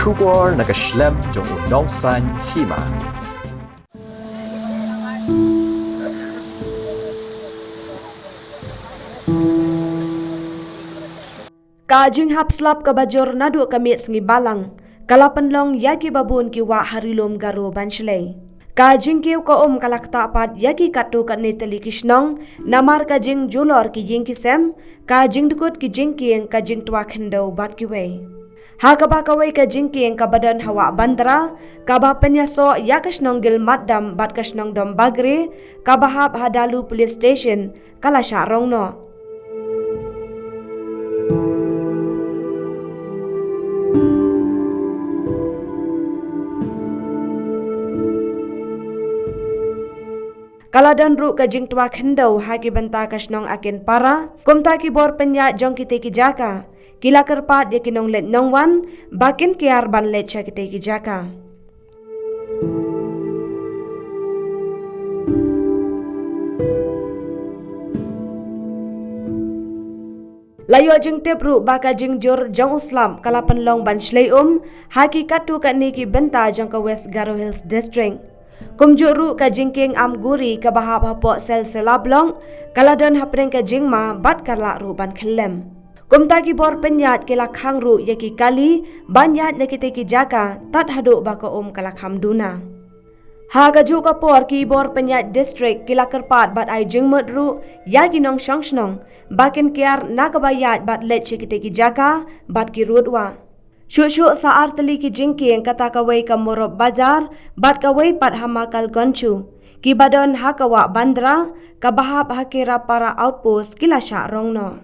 Kubor nakaslem jong unongsan hima. Kajing hapslap kabajor nadu kami sengi balang. Kalapenlong yaki babun kiwa harilom garo banchlei. Kajing kiw ka kalak tapat yaki katu kat netali kisnong namar kajing julor ki jing kisem kajing dukut ki jing kieng kajing tua kendo bat kiwei. Ha kaba kawai kajing kieng kabadan hawa bandra kaba penyaso yakasnong gil maddam bat kasnong dom bagre kabahap hadalu police station kalasya rongno. Kaladan ru kajing tua khendau haki benta kasnong akin para kumta ki bor penya jong kite ki jaka kila kerpat dia kinong let nongwan bakin kiar ban let cha kite ki jaka. Layo jeng tep ru baka jeng jor jong uslam kalapan long ban shlei haki katu kat ni ki benta jong ka West Garo Hills District. Kumjuru ka jingking am guri ka bahap hapo sel selablong kaladon hapring ka jingma bat karla ru ban khelem. Kumta ki bor penyat kila khang ru yaki kali banyat yakite ki jaka tat hadu baka kala hamduna. Ha ka ju ka por ki bor penyat district kila kerpat bat ai jingmut ru yaki nong shongshnong bakin kiar nakabayat bat let chikite ki jaka bat ki rudwa. Syuk-syuk saar teli ki jingki yang kata kawai ka morob bazar, bat kawai pat hamakal gonchu. Ki badon hakawa bandra, kabahap hakira para outpost kila syak rongno.